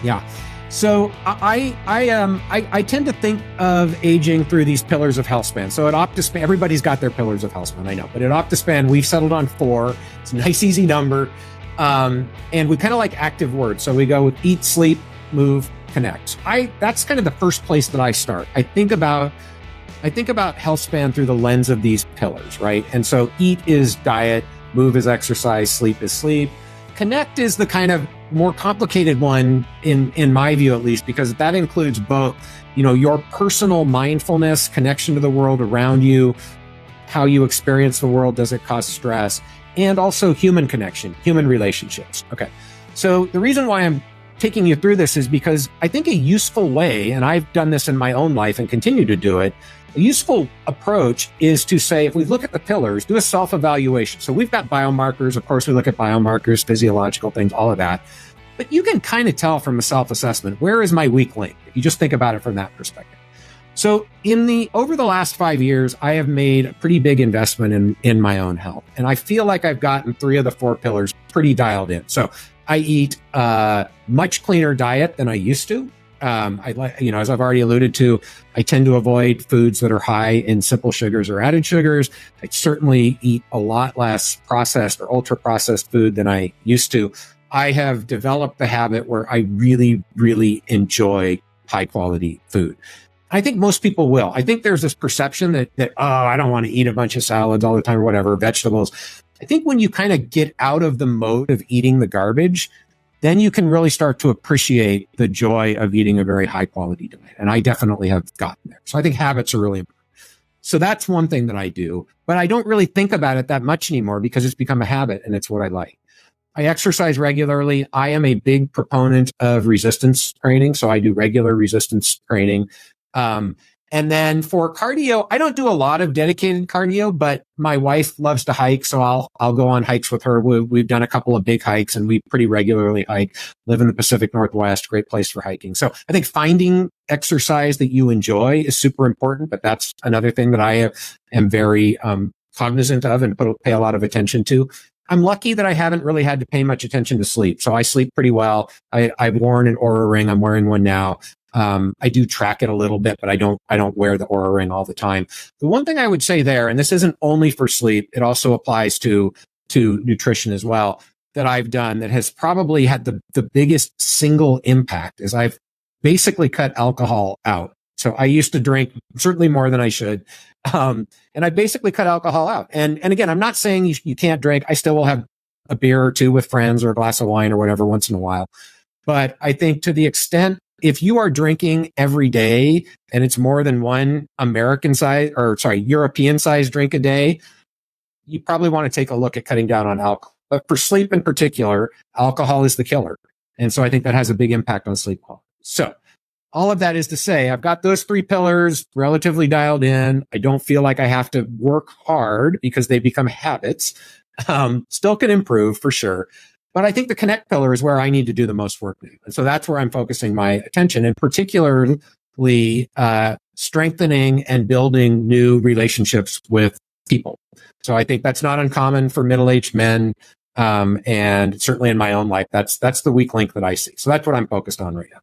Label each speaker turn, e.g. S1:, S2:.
S1: Yeah. So I tend to think of aging through these pillars of health span. So at OptiSpan, everybody's got their pillars of health span, I know, but at OptiSpan, we've settled on 4. It's a nice, easy number. And we kind of like active words. So we go with eat, sleep, move, connect. That's kind of the first place that I start. I think about health span through the lens of these pillars, right? And so eat is diet, move is exercise, sleep is sleep. Connect is the kind of more complicated one in my view, at least, because that includes both, your personal mindfulness, connection to the world around you, how you experience the world, does it cause stress, and also human connection, human relationships. Okay. So the reason why I'm taking you through this is because I think a useful way, and I've done this in my own life and continue to do it, a useful approach is to say, if we look at the pillars, do a self-evaluation. So we've got biomarkers. Of course, we look at biomarkers, physiological things, all of that. But you can kind of tell from a self-assessment, where is my weak link? If you just think about it from that perspective. So over the last 5 years, I have made a pretty big investment in my own health. And I feel like I've gotten 3 of the 4 pillars pretty dialed in. So I eat a much cleaner diet than I used to. As I've already alluded to, I tend to avoid foods that are high in simple sugars or added sugars. I certainly eat a lot less processed or ultra processed food than I used to. I have developed the habit where I really, really enjoy high quality food. I think most people will. I think there's this perception that, I don't want to eat a bunch of salads all the time or whatever, vegetables. I think when you kind of get out of the mode of eating the garbage, then you can really start to appreciate the joy of eating a very high quality diet. And I definitely have gotten there. So I think habits are really important. So that's one thing that I do, but I don't really think about it that much anymore because it's become a habit and it's what I like. I exercise regularly. I am a big proponent of resistance training. So I do regular resistance training. And then for cardio, I don't do a lot of dedicated cardio, but my wife loves to hike. So I'll go on hikes with her. We've done a couple of big hikes and we pretty regularly hike, live in the Pacific Northwest, great place for hiking. So I think finding exercise that you enjoy is super important, but that's another thing that I am very, cognizant of and pay a lot of attention to. I'm lucky that I haven't really had to pay much attention to sleep. So I sleep pretty well. I've worn an Oura ring. I'm wearing one now. I do track it a little bit, but I don't wear the Oura ring all the time. The one thing I would say there, and this isn't only for sleep, it also applies to nutrition as well, that I've done that has probably had the biggest single impact is I've basically cut alcohol out. So I used to drink certainly more than I should. And I basically cut alcohol out. And again, I'm not saying you can't drink. I still will have a beer or two with friends or a glass of wine or whatever once in a while. But I think to the extent, if you are drinking every day and it's more than one European size drink a day, you probably want to take a look at cutting down on alcohol. But for sleep in particular, alcohol is the killer. And so I think that has a big impact on sleep quality. So all of that is to say, I've got those 3 pillars relatively dialed in. I don't feel like I have to work hard because they become habits. Still can improve for sure. But I think the connect pillar is where I need to do the most work now. And so that's where I'm focusing my attention, and particularly strengthening and building new relationships with people. So I think that's not uncommon for middle-aged men. And certainly in my own life, that's the weak link that I see. So that's what I'm focused on right now.